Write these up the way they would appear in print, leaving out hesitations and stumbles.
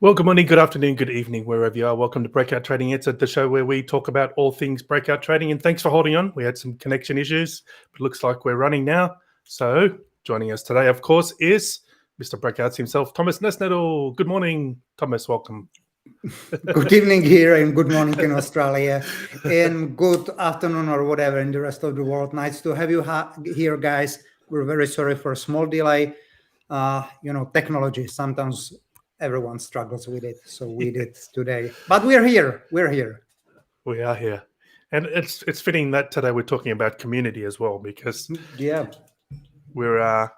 Well, good morning, good afternoon, good evening, wherever you are. Welcome to Breakout Trading. It's the show where we talk about all things breakout trading. And thanks for holding on. We had some connection issues, but it looks like we're running now. So joining us today, of course, is Mr. Breakouts himself, Tomas and Andrew. Good morning, Thomas. Welcome. Good evening here and good morning in Australia and good afternoon or whatever in the rest of the world. Nice to have you here, guys. We're very sorry for a small delay. Technology, sometimes everyone struggles with it. So we did today, but we're here. We're here. We are here. And it's fitting that today we're talking about community as well, because we're, I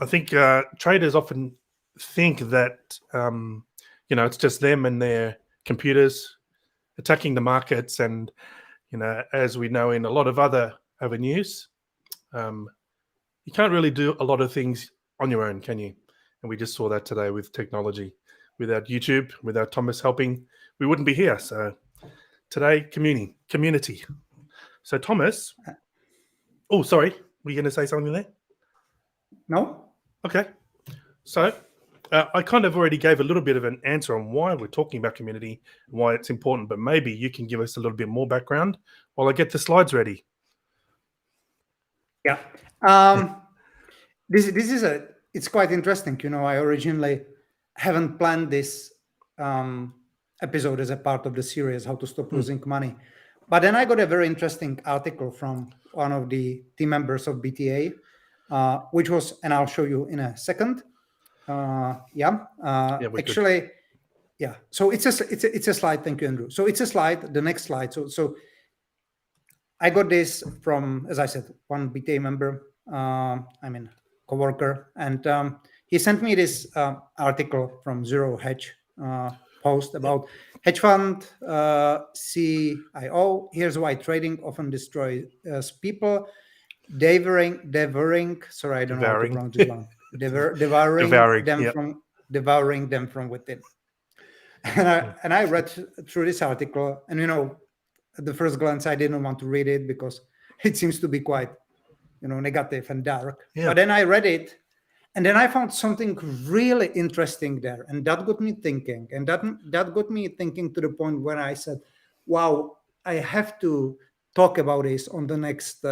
think traders often think that, it's just them and their computers attacking the markets. And, as we know in a lot of other avenues, you can't really do a lot of things on your own, can you? And we just saw that today with technology. Without YouTube, without Thomas helping, we wouldn't be here. So today, community. So Thomas, oh, sorry, were you going to say something there? No? Okay. So I kind of already gave a little bit of an answer on why we're talking about community and why it's important, but maybe you can give us a little bit more background while I get the slides ready. Yeah. This is it's quite interesting. I originally haven't planned this episode as a part of the series, How to Stop Losing Money. But then I got a very interesting article from one of the team members of BTA, which was, and I'll show you in a second. Actually, yeah. So it's a slide. Thank you, Andrew. So it's a slide. The next slide. So I got this from, as I said, one BTA member. Coworker, and he sent me this article from Zero Hedge post about hedge fund CIO. Here's why trading often destroys people. Devouring. Sorry, I don't know how to pronounce this one. Devouring them from within. And I read through this article, and at the first glance, I didn't want to read it because it seems to be quite, negative and dark. Yeah. But then I read it, and then I found something really interesting there, and that got me thinking. And that got me thinking to the point where I said, "Wow, I have to talk about this on the next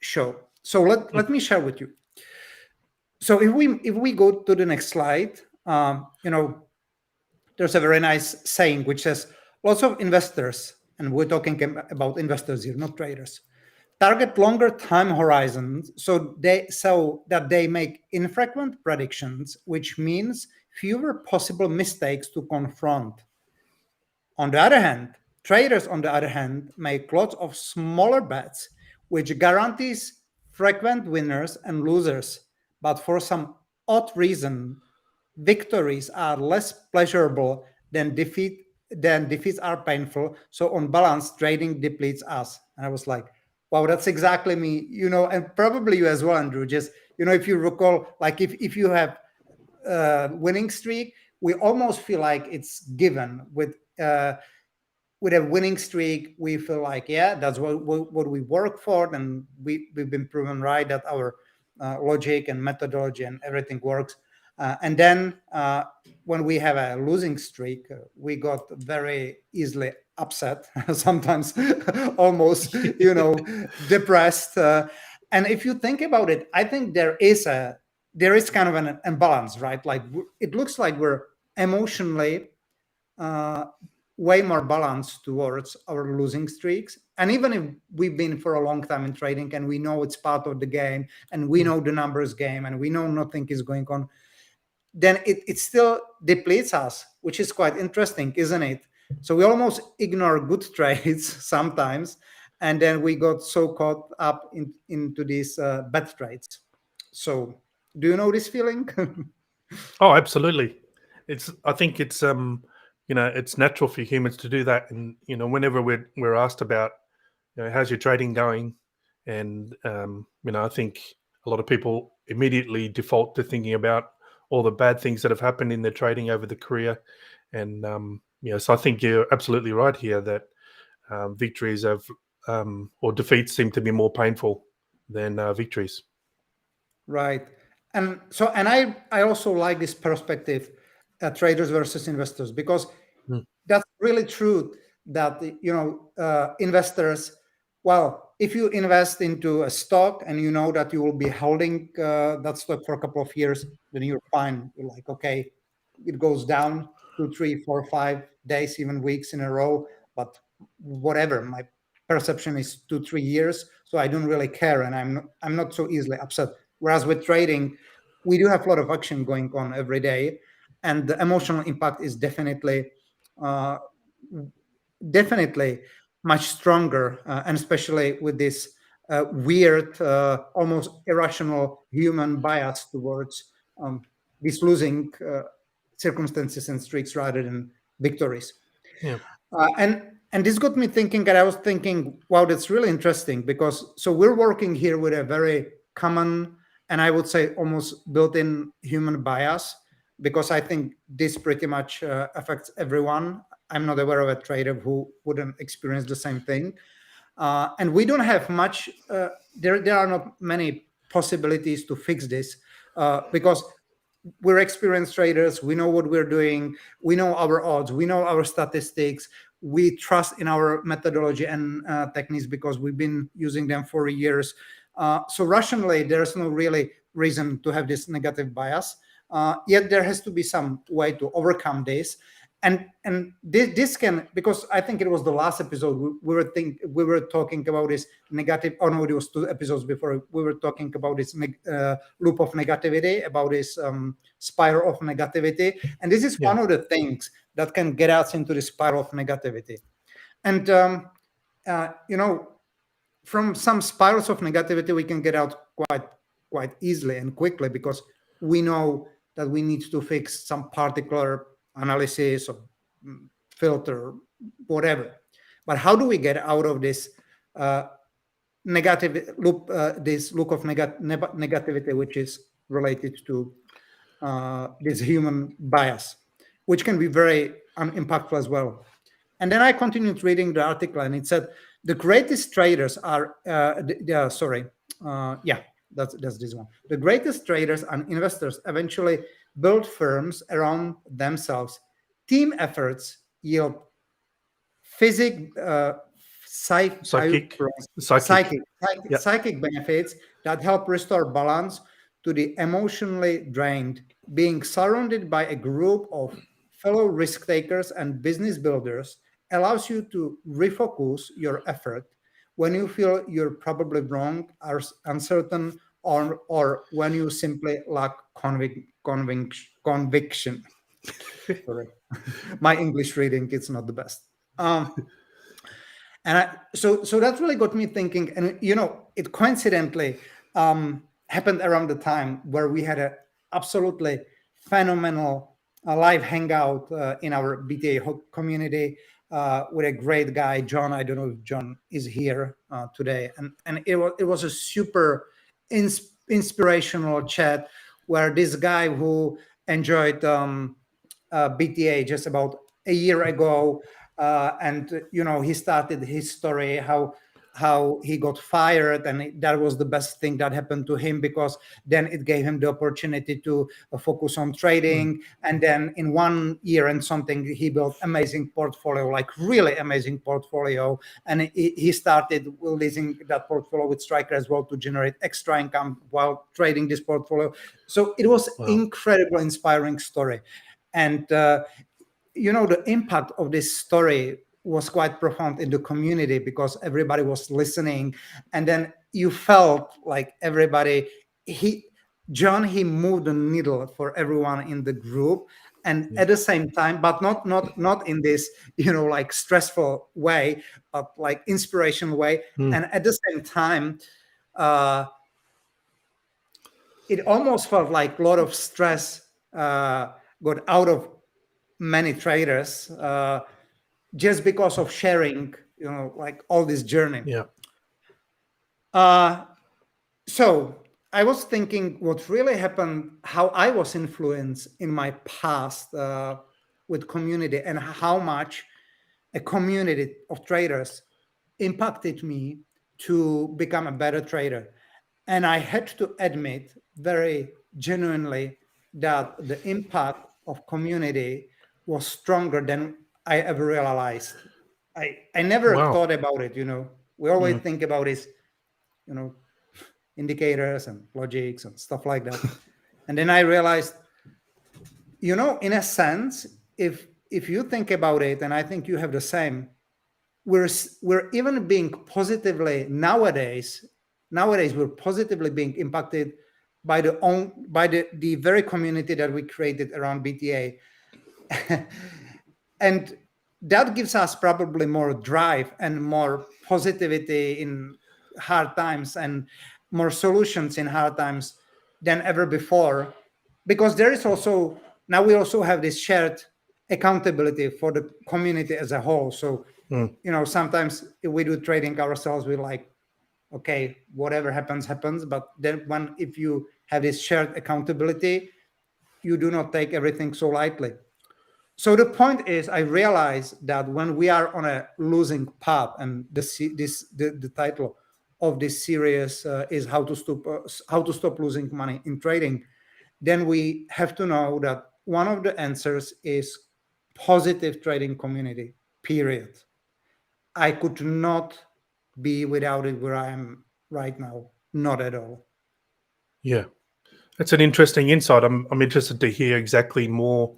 show." So let me share with you. So if we go to the next slide, there's a very nice saying which says, lots of investors, and we're talking about investors here, not traders, target longer time horizons so that they make infrequent predictions, which means fewer possible mistakes to confront. On the other hand, traders, on the other hand, make lots of smaller bets, which guarantees frequent winners and losers. But for some odd reason, victories are less pleasurable than defeats are painful. So on balance, trading depletes us. And I was like, wow, that's exactly me, and probably you as well, Andrew. Just, if you recall, like if you have a winning streak, we almost feel like it's given. With a winning streak, we feel like, yeah, that's what we work for. And we've been proven right that our logic and methodology and everything works. And then when we have a losing streak, we got very easily upset, sometimes almost, depressed. And if you think about it, I think there is kind of an imbalance, right? Like it looks like we're emotionally way more balanced towards our losing streaks. And even if we've been for a long time in trading and we know it's part of the game and we know the numbers game and we know nothing is going on, then it still depletes us, which is quite interesting, isn't it? So we almost ignore good trades sometimes, and then we got so caught up into these bad trades. So do you know this feeling? Oh, absolutely. I think it's it's natural for humans to do that. And whenever we're asked about how's your trading going, and I think a lot of people immediately default to thinking about all the bad things that have happened in their trading over the career. And so I think you're absolutely right here that victories or defeats seem to be more painful than victories. Right. And so, and I also like this perspective traders versus investors, because Mm. that's really true that investors, well, if you invest into a stock and you know that you will be holding that stock for a couple of years, then you're fine. You're like, okay, it goes down 2, 3, 4, 5 days, even weeks in a row, but whatever, my perception is 2, 3 years, so I don't really care, and I'm not so easily upset. Whereas with trading, we do have a lot of action going on every day, and the emotional impact is uh, definitely much stronger, and especially with this weird, almost irrational human bias towards these losing circumstances and streaks rather than victories. Yeah. And this got me thinking, and I was thinking, wow, that's really interesting, because so we're working here with a very common, and I would say almost built-in human bias, because I think this pretty much affects everyone. I'm not aware of a trader who wouldn't experience the same thing. And we don't have much. There are not many possibilities to fix this, because we're experienced traders. We know what we're doing. We know our odds. We know our statistics. We trust in our methodology and techniques because we've been using them for years. So rationally, there's no really reason to have this negative bias. Yet there has to be some way to overcome this. And this can, because I think it was the last episode we were talking about this negative. Oh no, it was 2 episodes before, we were talking about this loop of negativity, about this spiral of negativity, and this is one of the things that can get us into the spiral of negativity. And from some spirals of negativity we can get out quite easily and quickly, because we know that we need to fix some particular analysis or filter, whatever. But how do we get out of this negative loop, this loop of negativity, which is related to this human bias, which can be very impactful as well? And then I continued reading the article, and it said the greatest traders are that's this one. The greatest traders and investors eventually build firms around themselves. Team efforts yield physic, Psychic. psychic benefits that help restore balance to the emotionally drained. Being surrounded by a group of fellow risk takers and business builders allows you to refocus your effort when you feel you're probably wrong or uncertain, or when you simply lack conviction. Sorry. My English reading is not the best. So that really got me thinking, and it coincidentally happened around the time where we had a absolutely phenomenal live hangout in our BTA community with a great guy, John. I don't know if John is here today, and it was a super inspirational chat where this guy who enjoyed BTA just about a year ago, and he started his story, how he got fired, and that was the best thing that happened to him, because then it gave him the opportunity to focus on trading. And then in 1 year and something, he built amazing portfolio, like really amazing portfolio, and he started leasing that portfolio with Striker as well to generate extra income while trading this portfolio. So it was incredible, inspiring story. And the impact of this story was quite profound in the community, because everybody was listening, and then you felt like everybody, John moved the needle for everyone in the group, and at the same time, but not in this like stressful way, but like inspirational way. And at the same time, it almost felt like a lot of stress got out of many traders just because of sharing, like all this journey. So I was thinking what really happened, how I was influenced in my past with community, and how much a community of traders impacted me to become a better trader. And I had to admit very genuinely that the impact of community was stronger than I ever realized. I never thought about it. We always think about is, indicators and logics and stuff like that. And then I realized, in a sense, if you think about it, and I think you have the same, we're even being positively nowadays we're positively being impacted by the very community that we created around BTA. And that gives us probably more drive and more positivity in hard times and more solutions in hard times than ever before, because there is also now we also have this shared accountability for the community as a whole. So sometimes if we do trading ourselves, we're like, okay, whatever happens, but then if you have this shared accountability, you do not take everything so lightly. So the point is, I realize that when we are on a losing path, and the title of this series is how to stop losing money in trading, then we have to know that one of the answers is positive trading community, period. I could not be without it where I am right now, not at all. Yeah, that's an interesting insight. I'm interested to hear exactly more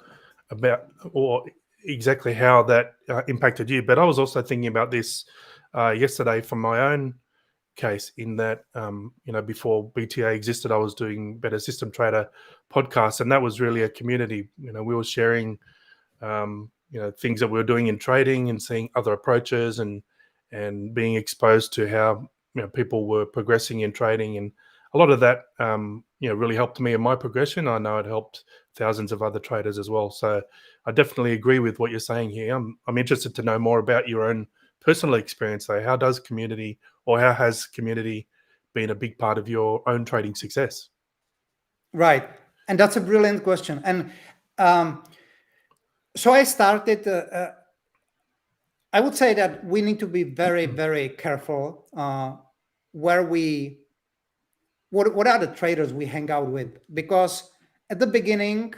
about, or exactly how that impacted you. But I was also thinking about this yesterday from my own case, in that before BTA existed, I was doing Better System Trader podcast, and that was really a community. We were sharing things that we were doing in trading and seeing other approaches and being exposed to how people were progressing in trading, and a lot of that really helped me in my progression. I know it helped thousands of other traders as well. So I definitely agree with what you're saying here. I'm interested to know more about your own personal experience, though. How has community been a big part of your own trading success? Right, and that's a brilliant question. And so I started. I would say that we need to be very, very careful what are the traders we hang out with, because at the beginning,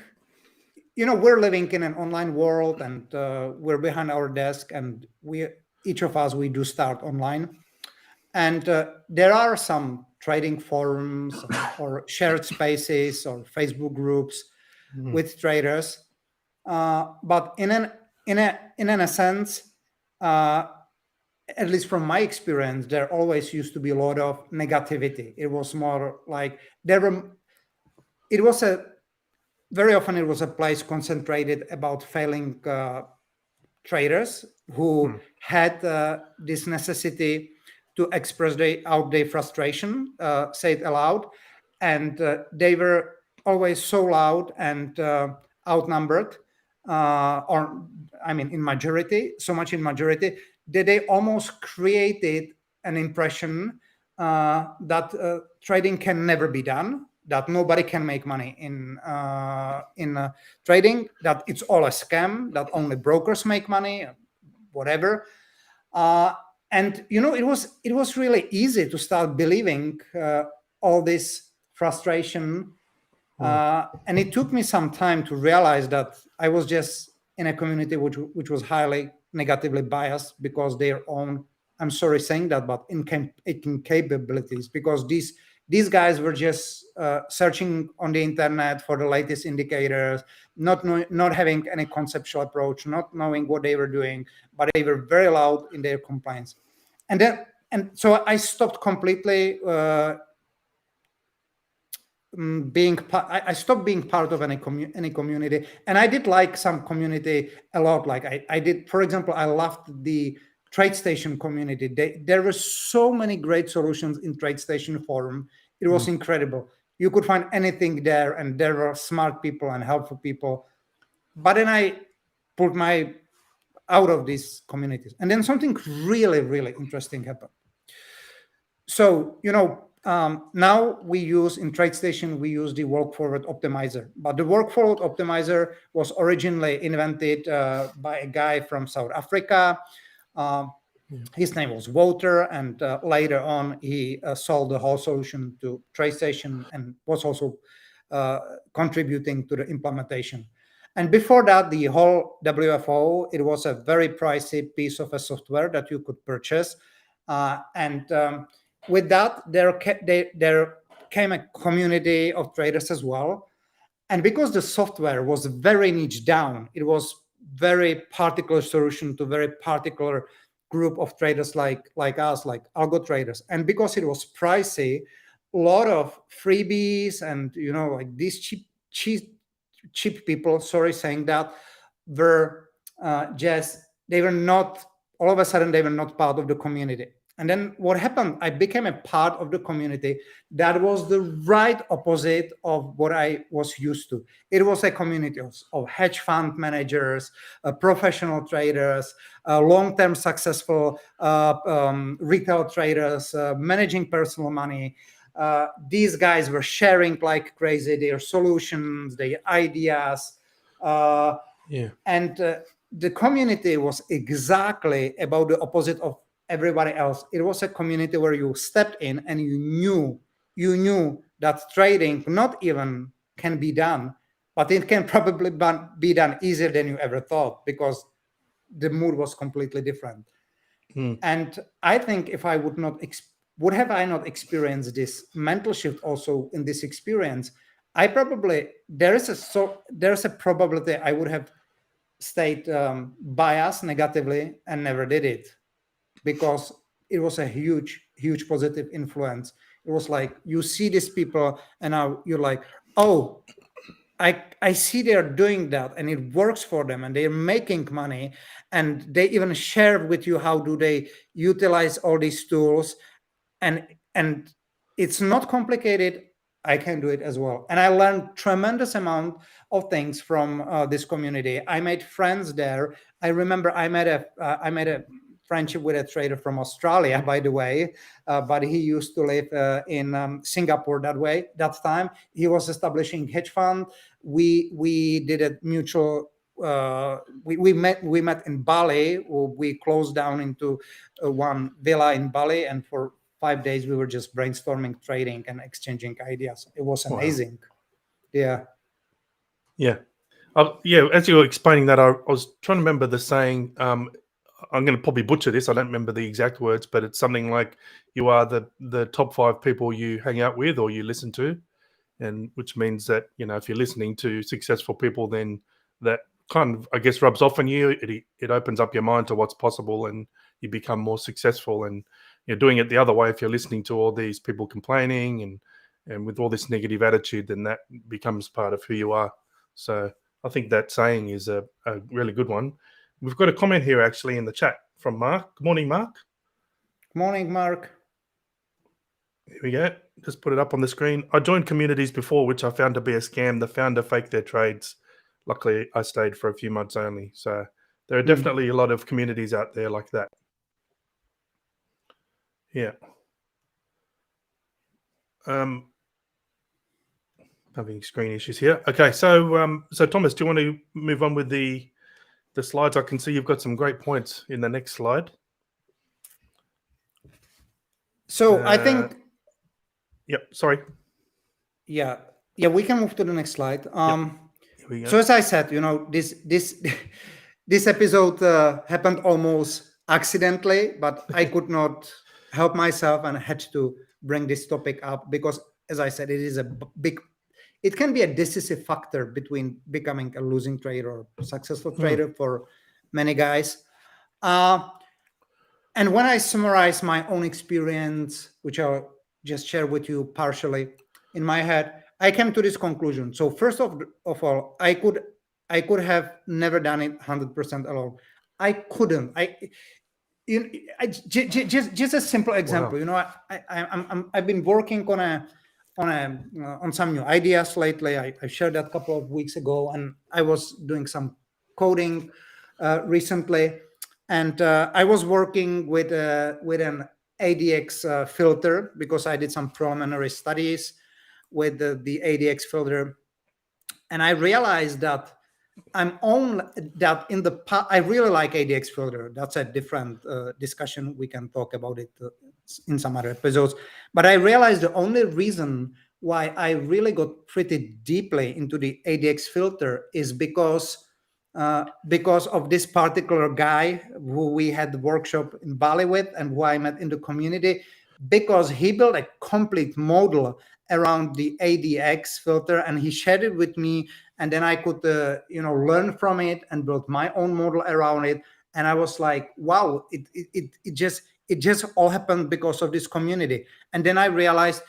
we're living in an online world, and we're behind our desk, and each of us, we do start online. And there are some trading forums or shared spaces or Facebook groups with traders. But in a sense, at least from my experience, there always used to be a lot of negativity. It was more like very often it was a place concentrated about failing traders who had this necessity to express their frustration, say it aloud, and they were always so loud and outnumbered, in majority, so much in majority, that they almost created an impression that trading can never be done, that nobody can make money in trading, that it's all a scam, that only brokers make money, whatever. And it was really easy to start believing all this frustration. And it took me some time to realize that I was just in a community which was highly negatively biased because their own, I'm sorry saying that, but incapabilities, because these guys were just searching on the internet for the latest indicators, not having any conceptual approach, not knowing what they were doing, but they were very loud in their complaints. And so I stopped completely I stopped being part of any community, and I did like some community a lot. Like I did, for example, I loved the TradeStation community. There were so many great solutions in TradeStation forum. It was incredible. You could find anything there, and there were smart people and helpful people. But then I pulled my out of these communities, and then something really, really interesting happened. So now we use in TradeStation, we use the work forward optimizer, but the work forward optimizer was originally invented by a guy from South Africa. His name was Walter, and later on he sold the whole solution to TradeStation and was also contributing to the implementation. And before that, the whole WFO, it was a very pricey piece of a software that you could purchase. With that, there came a community of traders as well. And because the software was very niche down, it was very particular solution to very particular group of traders like us, like algo traders. And because it was pricey, a lot of freebies and like these cheap people, sorry saying that, were they were not, all of a sudden they were not part of the community. And then what happened, I became a part of the community that was the right opposite of what I was used to. It was a community of hedge fund managers, professional traders, long-term successful retail traders, managing personal money. These guys were sharing like crazy their solutions, their ideas. And the community was exactly about the opposite of everybody else. It was a community where you stepped in and you knew that trading not even can be done, but it can probably be done easier than you ever thought, because the mood was completely different. And I think if I would have I not experienced this mental shift also in this experience, there's a probability I would have stayed biased negatively and never did it, because it was a huge positive influence. It was like you see these people and now you're like, oh, I see they're doing that and it works for them and they're making money, and they even share with you how do they utilize all these tools, and it's not complicated. I can do it as well. And I learned tremendous amount of things from this community. I made friends there. I remember I made a friendship with a trader from Australia, by the way, but he used to live in Singapore that time. He was establishing hedge fund. We did a mutual. We met in Bali. We closed down into one villa in Bali, and for 5 days we were just brainstorming, trading, and exchanging ideas. It was amazing. Wow. Yeah. As you were explaining that, I was trying to remember the saying. I'm going to probably butcher this. I don't remember the exact words, but it's something like you are the top 5 people you hang out with or you listen to, and which means that if you're listening to successful people, then that kind of, I guess, rubs off on you. It opens up your mind to what's possible, and you become more successful. And you're doing it the other way. If you're listening to all these people complaining and with all this negative attitude, then that becomes part of who you are. So I think that saying is a really good one. We've got a comment here actually in the chat from Mark. Good morning, Mark. Good morning, Mark. Here we go. Just put it up on the screen. I joined communities before, which I found to be a scam. The founder faked their trades. Luckily, I stayed for a few months only. So there are definitely a lot of communities out there like that. Yeah. Having screen issues here. Okay, so Thomas, do you want to move on with the slides? I can see you've got some great points in the next slide. So I think. Yep. Sorry. Yeah. We can move to the next slide. So as I said, this episode happened almost accidentally, but I could not help myself and had to bring this topic up because, as I said, it can be a decisive factor between becoming a losing trader or successful trader for many guys. And when I summarize my own experience, which I'll just share with you partially in my head, I came to this conclusion. So first of all, I could have never done it 100% alone. I couldn't. Just a simple example. Wow. I've been working on some new ideas lately. I shared that a couple of weeks ago, and I was doing some coding recently, and I was working with an ADX filter because I did some preliminary studies with the ADX filter, and I realized that I really like ADX filter. That's a different discussion. We can talk about it in some other episodes. But I realized the only reason why I really got pretty deeply into the ADX filter is because of this particular guy who we had the workshop in Bali with and who I met in the community, because he built a complete model around the ADX filter and he shared it with me, and then I could learn from it and build my own model around it. And I was like, wow, it just all happened because of this community. And then I realized,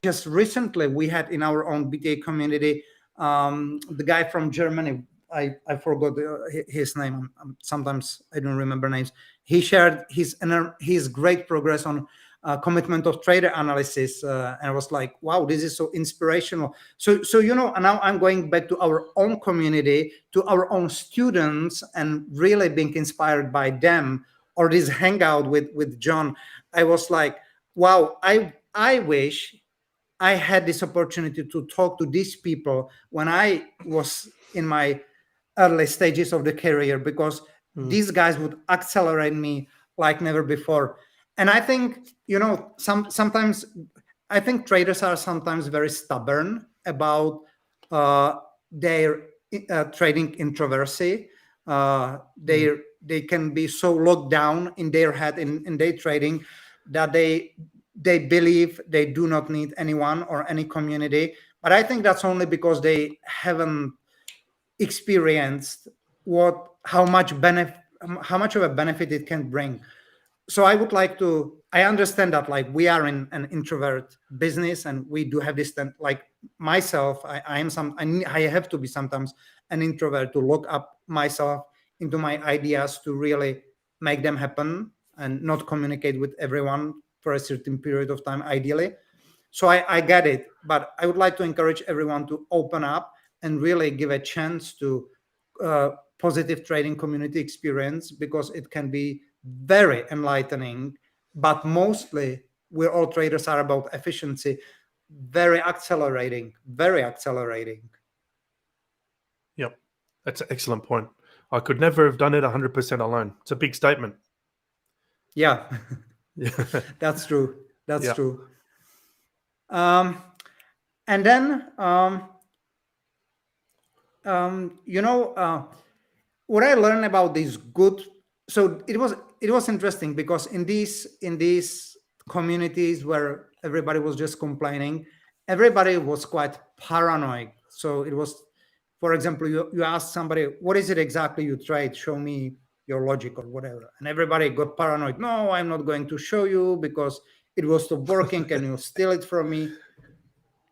just recently we had in our own BTA community, the guy from Germany, I forgot his name. Sometimes I don't remember names. He shared his great progress on commitment of trader analysis, and I was like, wow, this is so inspirational. So now I'm going back to our own community, to our own students, and really being inspired by them. Or this hangout with John, I was like, wow, I wish I had this opportunity to talk to these people when I was in my early stages of the career, because these guys would accelerate me like never before. And I think, sometimes I think traders are sometimes very stubborn about their trading introversy. They can be so locked down in their head in their trading that they believe they do not need anyone or any community. But I think that's only because they haven't experienced how much of a benefit it can bring. So I would like to, I understand that like we are in an introvert business and we do have this, like myself, I have to be sometimes an introvert to look up myself into my ideas to really make them happen and not communicate with everyone for a certain period of time, ideally. So I get it, but I would like to encourage everyone to open up and really give a chance to positive trading community experience, because it can be very enlightening. But mostly, we're all traders are about efficiency, very accelerating. Yep, that's an excellent point. I could never have done it 100% alone. It's a big statement. Yeah, that's true. That's true. And then, what I learned about these good. So it was interesting, because in these communities where everybody was just complaining, everybody was quite paranoid. So it was, for example, you ask somebody, what is it exactly you trade? Show me your logic or whatever. And everybody got paranoid. No, I'm not going to show you because it was stop working and you'll steal it from me.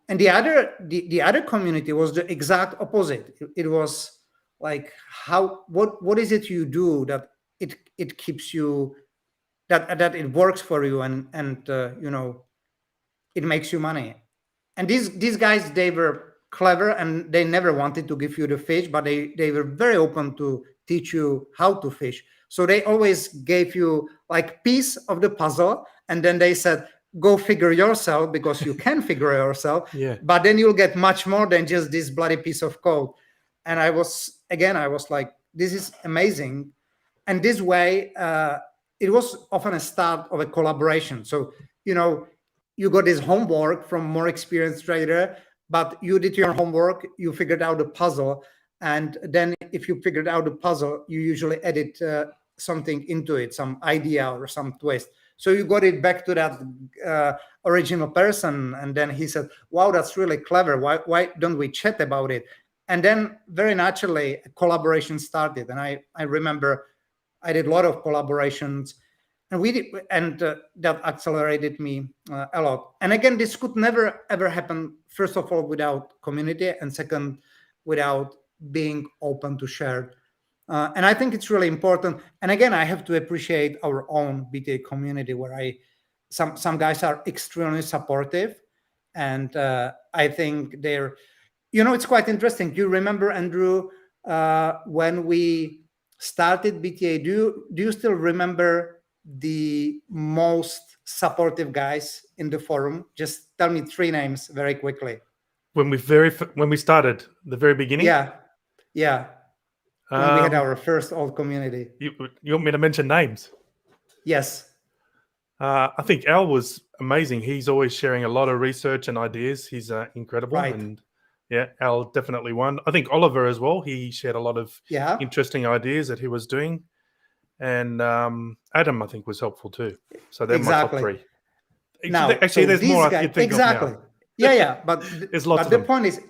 And the other community was the exact opposite. It was like, what is it you do that it keeps you, that it works for you and it makes you money. And these guys, they were clever and they never wanted to give you the fish, but they were very open to teach you how to fish. So they always gave you like piece of the puzzle, and then they said, go figure yourself, because you can figure yourself. Yeah. But then you'll get much more than just this bloody piece of code. And I was like, this is amazing. And this way, it was often a start of a collaboration. So, you got this homework from more experienced trader, but you did your homework, you figured out the puzzle. And then if you figured out the puzzle, you usually edit something into it, some idea or some twist. So you got it back to that original person. And then he said, wow, that's really clever. Why don't we chat about it? And then very naturally, a collaboration started. And I remember I did a lot of collaborations, and that accelerated me a lot. And again, this could never, ever happen, first of all, without community, and second, without being open to share. And I think it's really important. And again, I have to appreciate our own BTA community, where some guys are extremely supportive, and I think they're, it's quite interesting. Do you remember, Andrew, when we started BTA? Do you still remember the most supportive guys in the forum? Just tell me 3 names very quickly. When we started, the very beginning. Yeah. When we had our first old community. You want me to mention names? Yes. I think Al was amazing. He's always sharing a lot of research and ideas. He's incredible. Right. And yeah, Al definitely won. I think Oliver as well. He shared a lot of interesting ideas that he was doing. And Adam, I think, was helpful too. So they're my top three. Now, actually, there's more I could think of now. Yeah. But there's lots of the them. point is,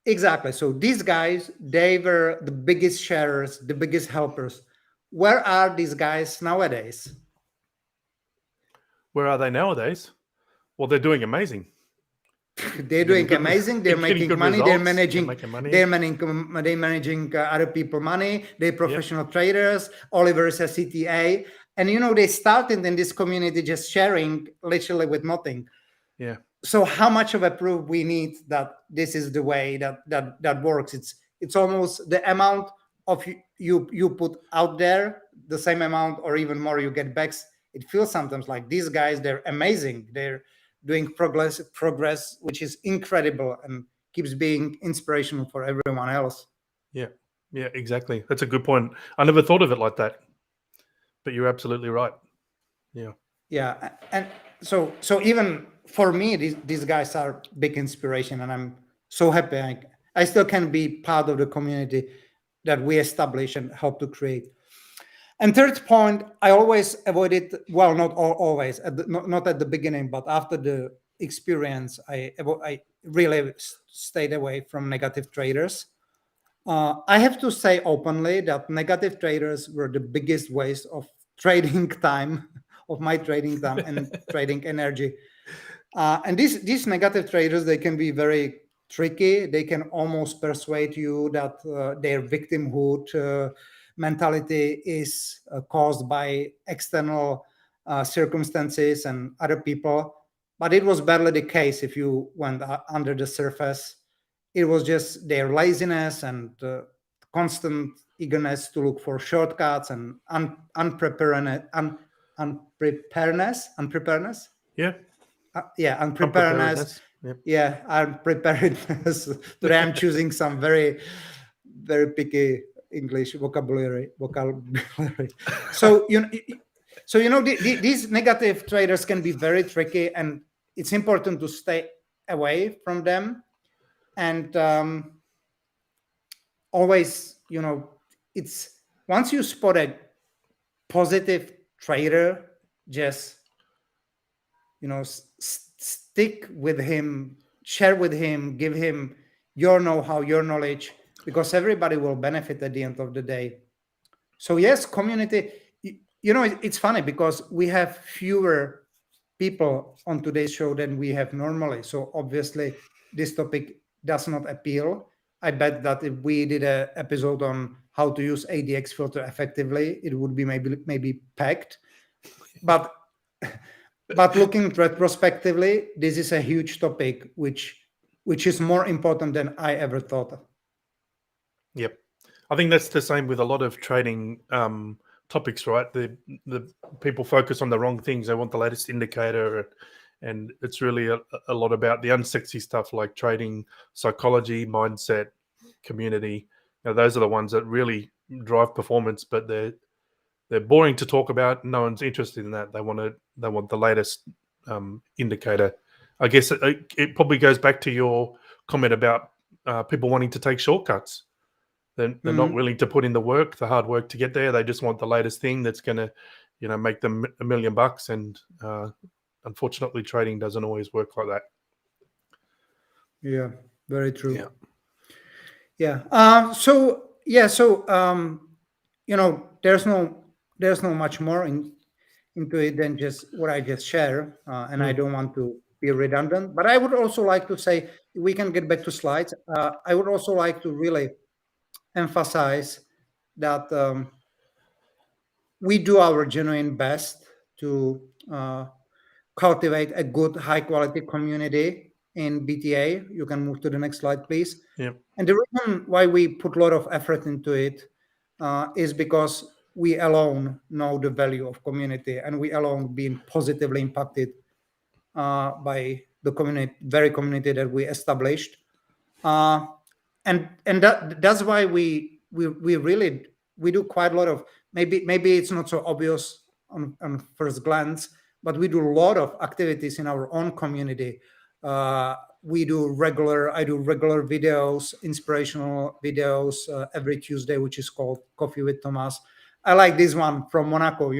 exactly. So these guys, they were the biggest sharers, the biggest helpers. Where are these guys nowadays? Where are they nowadays? Well, they're doing amazing. They're doing amazing. They're making money. Results. They're managing other people money. They're professional traders. Oliver is a CTA, and they started in this community just sharing literally with nothing. Yeah. So how much of a proof we need that this is the way that works? It's almost the amount of you put out there, the same amount or even more you get back. It feels sometimes like these guys, they're amazing. They're doing progress, which is incredible and keeps being inspirational for everyone else. Yeah, exactly. That's a good point. I never thought of it like that, but you're absolutely right. Yeah. And so even for me, these guys are big inspiration, and I'm so happy I still can be part of the community that we establish and help to create. And third point, I always avoided, well, not always, not at the beginning, but after the experience, I really stayed away from negative traders. I have to say openly that negative traders were the biggest waste of trading time, of my trading time and trading energy. And these negative traders, they can be very tricky. They can almost persuade you that their victimhood mentality is caused by external circumstances and other people. But it was barely the case if you went under the surface. It was just their laziness and constant eagerness to look for shortcuts and unpreparedness. Unpreparedness. Yep. Yeah, unpreparedness. Today I'm choosing some very, very picky English vocabulary. So these negative traders can be very tricky, and it's important to stay away from them. And always, it's once you spot a positive trader, just stick with him, share with him, give him your know-how, your knowledge, because everybody will benefit at the end of the day. So yes, community, it's funny because we have fewer people on today's show than we have normally. So obviously this topic does not appeal. I bet that if we did an episode on how to use ADX filter effectively, it would be maybe packed. But looking retrospectively, this is a huge topic, which is more important than I ever thought. Yep. I think that's the same with a lot of trading topics, right? The people focus on the wrong things. They want the latest indicator, and it's really a lot about the unsexy stuff like trading psychology, mindset, community. Those are the ones that really drive performance, but they're boring to talk about. No one's interested in that. They want the latest indicator. I guess it probably goes back to your comment about people wanting to take shortcuts. They're not willing to put in the work, the hard work to get there. They just want the latest thing that's going to, make them $1 million. And unfortunately, trading doesn't always work like that. Yeah, very true. Yeah. There's no much more into it than just what I just share, and I don't want to be redundant. But I would also like to say, we can get back to slides. I would also like to really emphasize that we do our genuine best to cultivate a good, high-quality community in BTA. You can move to the next slide, please. Yeah. And the reason why we put a lot of effort into it is because we alone know the value of community, and we alone being positively impacted by the very community that we established. And that's why we do quite a lot of, maybe it's not so obvious on first glance, but we do a lot of activities in our own community. I do regular videos, inspirational videos every Tuesday, which is called Coffee with Tomas. I like this one from Monaco.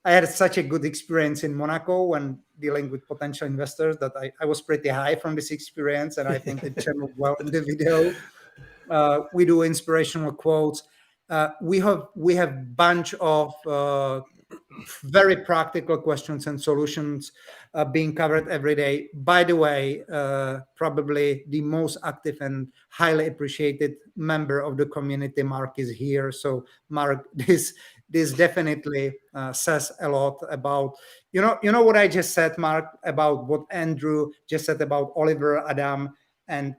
I had such a good experience in Monaco when dealing with potential investors that I was pretty high from this experience, and I think it channeled well in the video. We do inspirational quotes. We have bunch of very practical questions and solutions being covered every day. By the way, probably the most active and highly appreciated member of the community, Mark, is here. So Mark, this definitely says a lot about you know what I just said, Mark, about what Andrew just said about Oliver, Adam, and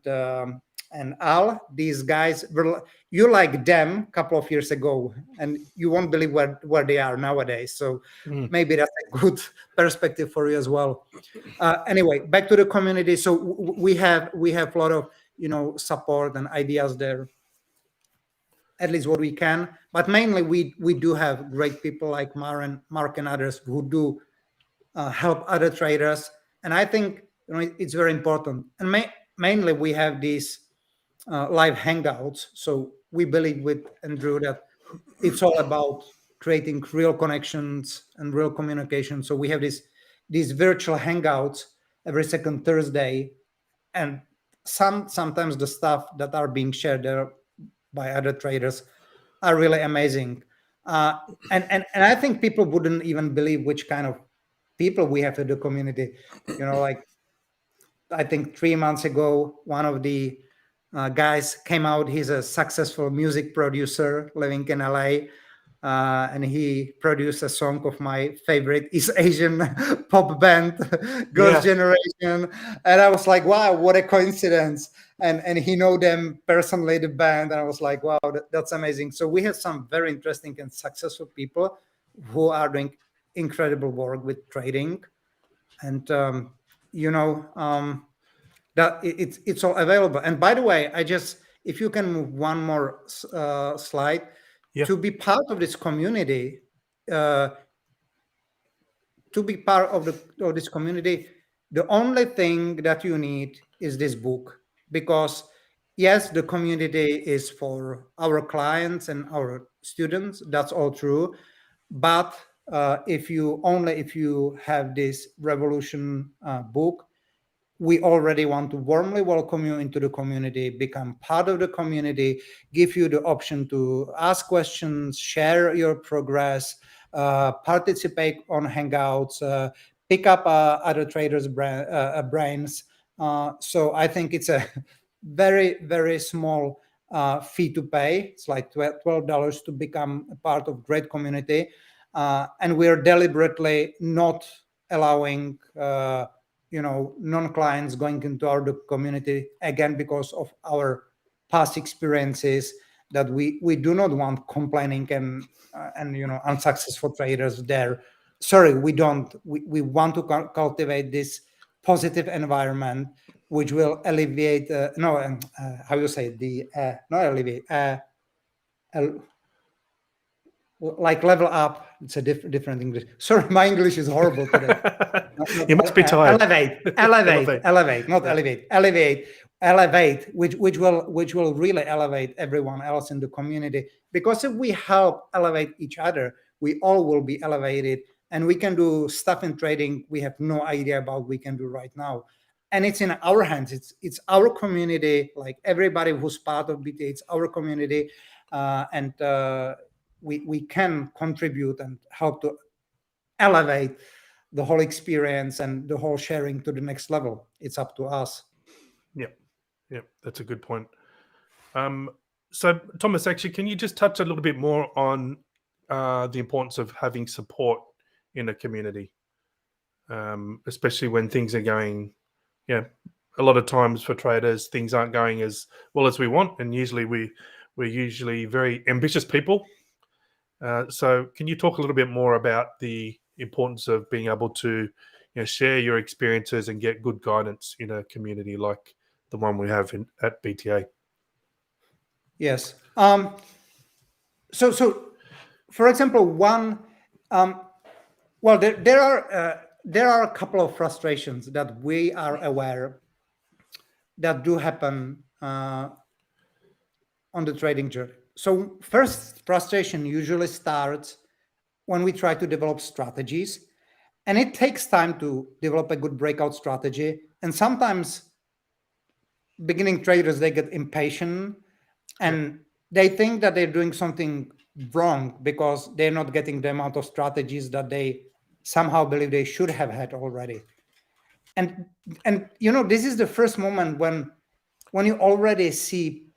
Al. These guys were, you like them a couple of years ago, and you won't believe where they are nowadays. So maybe that's a good perspective for you as well. Anyway, back to the community. So we have a lot of support and ideas there, at least what we can. But mainly we do have great people like Mark and others who do help other traders, and I think it's very important. And mainly we have these live hangouts. So we believe with Andrew that it's all about creating real connections and real communication. So we have these virtual hangouts every second Thursday, and sometimes the stuff that are being shared there by other traders are really amazing. And I think people wouldn't even believe which kind of people we have in the community. Like I think 3 months ago, one of the guys came out. He's a successful music producer living in LA. And he produced a song of my favorite East Asian pop band, Girls' Generation. And I was like, wow, what a coincidence. And he know them personally, the band. And I was like, wow, that's amazing. So we have some very interesting and successful people who are doing incredible work with trading. And, that it's all available. And by the way, if you can move one more slide, to be part of this community, the only thing that you need is this book, because yes, the community is for our clients and our students. That's all true. But if you have this Revolution book, we already want to warmly welcome you into the community, become part of the community, give you the option to ask questions, share your progress, participate on Hangouts, pick up other traders' brains. So I think it's a very, very small fee to pay. It's like $12 to become a part of great community. And we're deliberately not allowing non-clients going into our community, again, because of our past experiences, that we do not want complaining and unsuccessful traders there. Sorry, we don't. We want to cultivate this positive environment, which will alleviate. How you say not alleviate. Like level up. It's a different English. Sorry, my English is horrible today. You must be tired. Elevate, which will really elevate everyone else in the community. Because if we help elevate each other, we all will be elevated, and we can do stuff in trading we have no idea about we can do right now. And it's in our hands. It's our community. Like everybody who's part of BTA, it's our community, and we can contribute and help to elevate the whole experience and the whole sharing to the next level. It's up to us. Yeah, that's a good point. So Thomas, actually, can you just touch a little bit more on the importance of having support in a community, especially when things are going, a lot of times for traders, things aren't going as well as we want, and usually we're usually very ambitious people. So can you talk a little bit more about the importance of being able to share your experiences and get good guidance in a community like the one we have at BTA? Yes. So for example, there there are a couple of frustrations that we are aware that do happen on the trading journey. So first frustration usually starts when we try to develop strategies, and it takes time to develop a good breakout strategy. And sometimes beginning traders, they get impatient and they think that they're doing something wrong because they're not getting the amount of strategies that they somehow believe they should have had already. And this is the first moment when you already see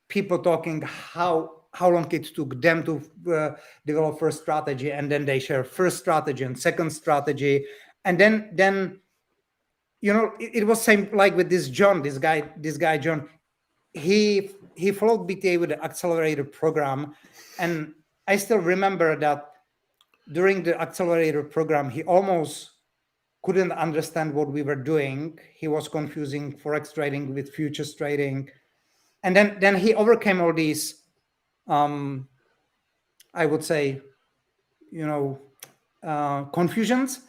people talking how long it took them to develop first strategy, and then they share first strategy and second strategy, and then it was same like with this guy John. He followed BTA with the accelerator program, and I still remember that during the accelerator program he almost couldn't understand what we were doing. He was confusing forex trading with futures trading, and then he overcame all these I would say confusions,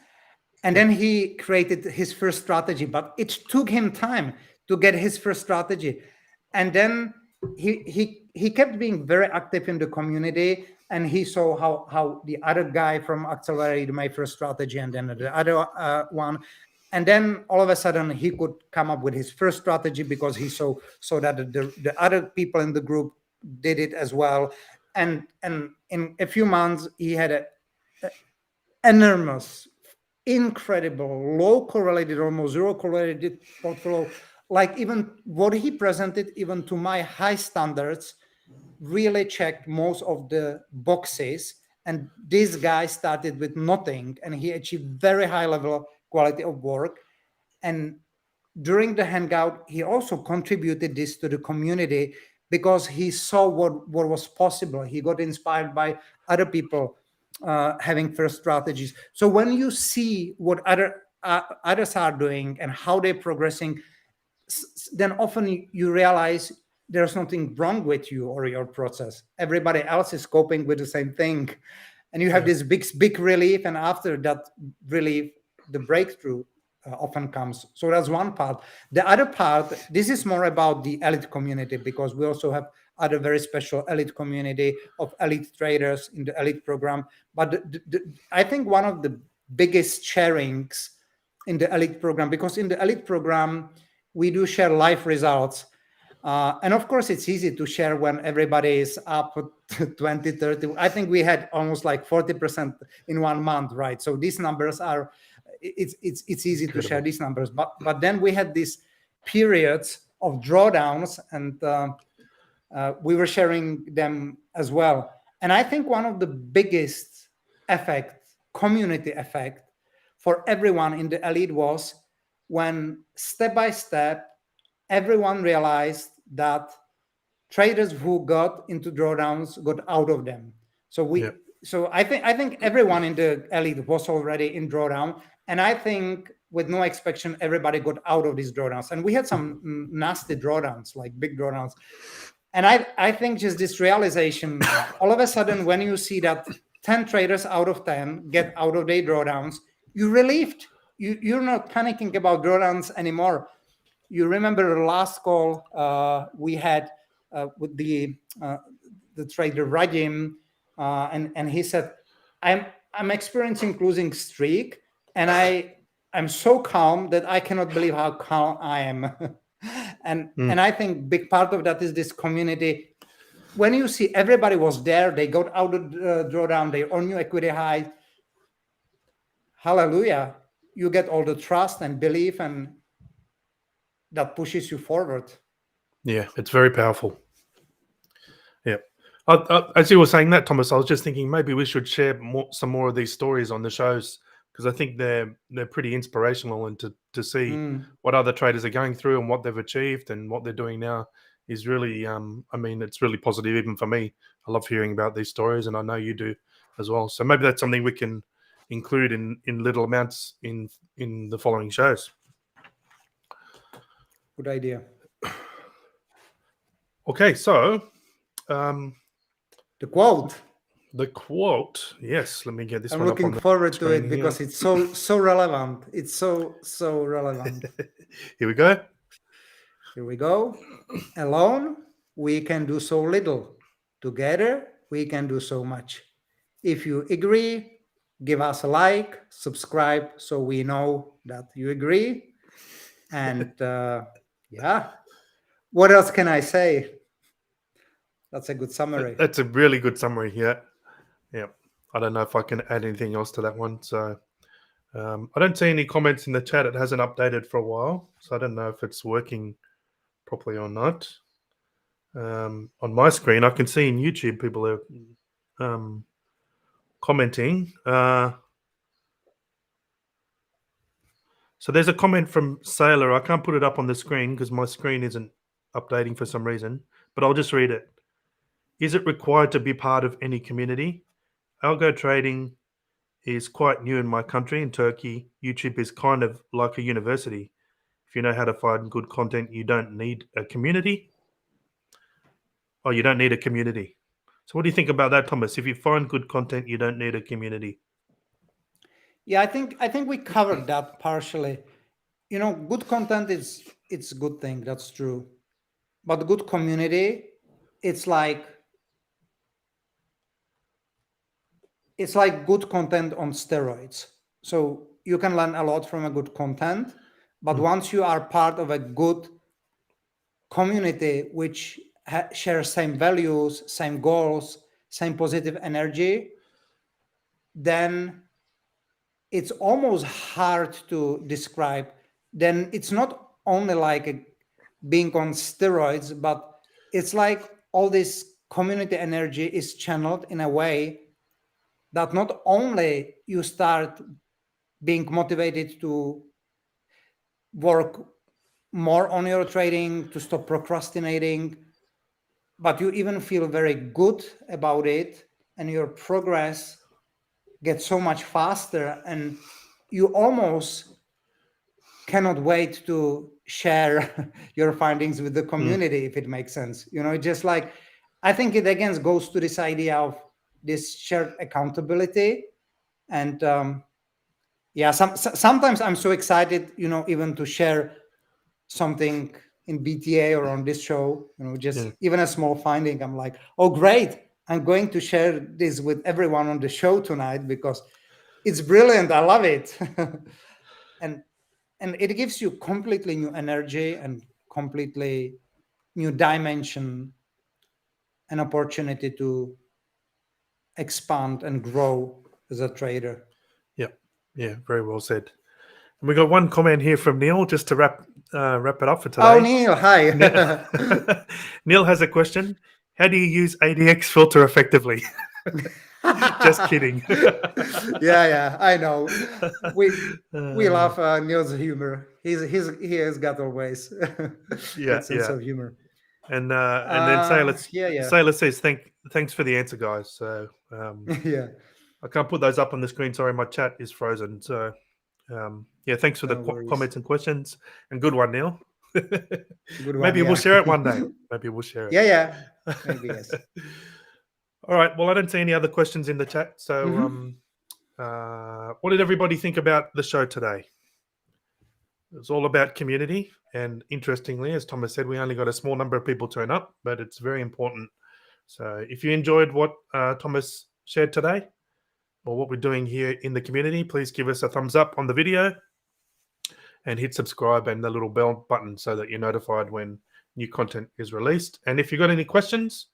and then he created his first strategy. But it took him time to get his first strategy, and then he kept being very active in the community, and he saw how the other guy from accelerated my first strategy, and then the other one, and then all of a sudden he could come up with his first strategy because he saw that the other people in the group did it as well, and in a few months he had a enormous, incredible, low correlated, almost zero correlated portfolio. Like even what he presented, even to my high standards, really checked most of the boxes. And this guy started with nothing, and he achieved very high level quality of work. And during the hangout, he also contributed this to the community because he saw what was possible. He got inspired by other people having first strategies. So when you see what others are doing and how they're progressing, then often you realize there's something wrong with you or your process. Everybody else is coping with the same thing, and you have this big relief, and after that relief, the breakthrough often comes. So that's one part. The other part, this is more about the elite community, because we also have other very special elite community of elite traders in the elite program. But I think one of the biggest sharings in the elite program, because in the elite program we do share live results, and of course it's easy to share when everybody is up 20, 30. I think we had almost like 40% in 1 month, right? So these numbers are, it's easy Incredible. To share these numbers, but then we had these periods of drawdowns, and we were sharing them as well. And I think one of the biggest community effect for everyone in the elite was when step by step everyone realized that traders who got into drawdowns got out of them. So I think everyone in the elite was already in drawdown, and I think with no exception everybody got out of these drawdowns, and we had some nasty drawdowns, like big drawdowns. And I think just this realization, all of a sudden when you see that 10 traders out of 10 get out of their drawdowns, you're relieved. You're not panicking about drawdowns anymore. You remember the last call we had with the trader Radim, and he said, I'm experiencing losing streak, and I'm so calm that I cannot believe how calm I am. And I think big part of that is this community. When you see everybody was there, they got out of the drawdown, they earn new equity high. Hallelujah. You get all the trust and belief, and that pushes you forward. Yeah, it's very powerful. Yeah. As you were saying that, Thomas, I was just thinking maybe we should share some more of these stories on the shows, because I think they're pretty inspirational, and to see what other traders are going through and what they've achieved and what they're doing now is really, it's really positive even for me. I love hearing about these stories, and I know you do as well. So maybe that's something we can include in little amounts in the following shows. Good idea. Okay, so the quote. The quote. Yes, let me get this I'm one up looking on the forward to screen it because here. it's so relevant. It's so relevant. Here we go. Here we go. Alone, we can do so little. Together, we can do so much. If you agree, give us a like, subscribe so we know that you agree. And yeah, what else can I say? That's a good summary. That's a really good summary here. Yeah. I don't know if I can add anything else to that one. So I don't see any comments in the chat. It hasn't updated for a while. So I don't know if it's working properly or not. On my screen, I can see in YouTube people are commenting. So there's a comment from Sailor. I can't put it up on the screen because my screen isn't updating for some reason, but I'll just read it. Is it required to be part of any community? Algo trading is quite new in my country, in Turkey. YouTube is kind of like a university. If you know how to find good content, you don't need a community. Oh, you don't need a community. So what do you think about that, Thomas? If you find good content, you don't need a community. Yeah, I think we covered that partially. You know, good content it's a good thing, that's true. But good community, it's like good content on steroids. So you can learn a lot from a good content, but once you are part of a good community which shares same values, same goals, same positive energy, then it's almost hard to describe. Then it's not only like being on steroids, but it's like all this community energy is channeled in a way that not only you start being motivated to work more on your trading, to stop procrastinating, but you even feel very good about it, and your progress gets so much faster, and you almost cannot wait to share your findings with the community, if it makes sense. You know, just like, I think it again goes to this idea of this shared accountability. And yeah, sometimes I'm so excited, you know, even to share something in BTA or on this show, you know, just even a small finding. I'm like, oh, great. I'm going to share this with everyone on the show tonight because it's brilliant. I love it. and it gives you completely new energy and completely new dimension, an opportunity to expand and grow as a trader. Yeah, very well said. And we got one comment here from Neil, just to wrap it up for today. Oh, Neil, hi. Neil has a question. How do you use ADX filter effectively? Just kidding. yeah, I know. We love Neil's humor. He has got always good sense of humor. And then Sailor says thanks for the answer, guys. So yeah, I can't put those up on the screen. Sorry, my chat is frozen. So thanks for the comments and questions. And good one, Neil. Maybe we'll share it one day. Maybe we'll share it. Yeah. Maybe yes. All right. Well, I don't see any other questions in the chat. So what did everybody think about the show today? It was all about community. And interestingly, as Thomas said, we only got a small number of people turn up, but it's very important. So if you enjoyed what Thomas shared today, or what we're doing here in the community, please give us a thumbs up on the video and hit subscribe and the little bell button so that you're notified when new content is released. And if you've got any questions,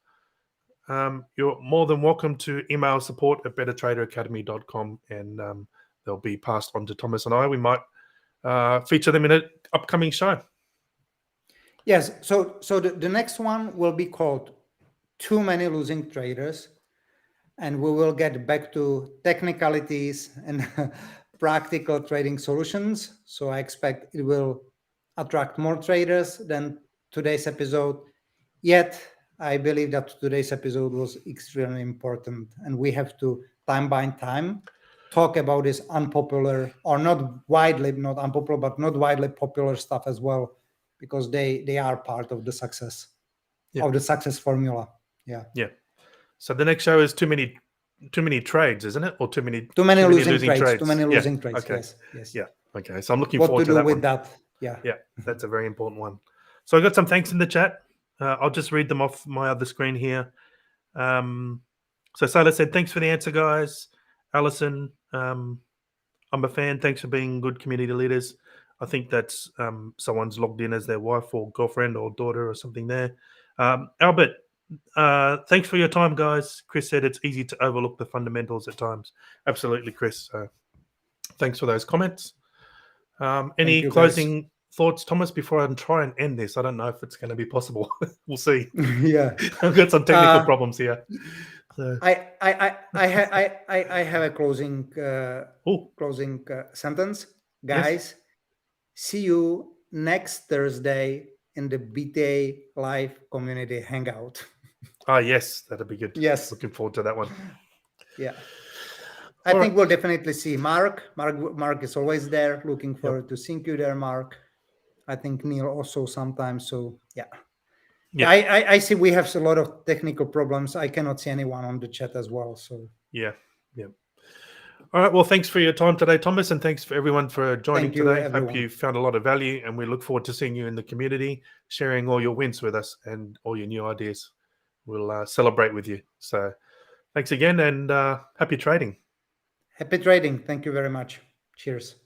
you're more than welcome to email support@bettertraderacademy.com, and they'll be passed on to Thomas and I. We might feature them in an upcoming show. Yes. So the next one will be called Too Many Losing Traders. And we will get back to technicalities and practical trading solutions. So I expect it will attract more traders than today's episode. Yet, I believe that today's episode was extremely important. And we have to, time by time, talk about this unpopular, or not widely popular stuff as well, because they are part of the success, of the success formula. Yeah. So the next show is Too Many too many trades, isn't it? Or too many losing trades. Too many losing trades. Okay. Yes. Yeah. Okay. So I'm looking what forward to do that with one. that. Yeah. Yeah, that's a very important one. So I got some thanks in the chat. I'll just read them off my other screen here. So Silas said, thanks for the answer, guys. Alison, I'm a fan. Thanks for being good community leaders. I think that's someone's logged in as their wife or girlfriend or daughter or something there. Albert, thanks for your time, guys. Chris said it's easy to overlook the fundamentals at times. Absolutely, Chris. Thanks for those comments. Any closing thoughts, Thomas, before I try and end this? I don't know if it's going to be possible. We'll see. Yeah. I've got some technical problems here. So. I have a closing sentence. Guys, see you next Thursday in the BTA Live Community Hangout. Ah, yes, that'll be good. Yes. Looking forward to that one. Yeah. I think we'll definitely see Mark. Mark is always there. Looking forward to seeing you there, Mark. I think Neil also sometimes. So yeah. I see we have a lot of technical problems. I cannot see anyone on the chat as well. So yeah. All right. Well, thanks for your time today, Thomas, and thanks for everyone for joining today. Hope you found a lot of value, and we look forward to seeing you in the community, sharing all your wins with us and all your new ideas. We'll celebrate with you. So thanks again, and happy trading. Happy trading. Thank you very much. Cheers.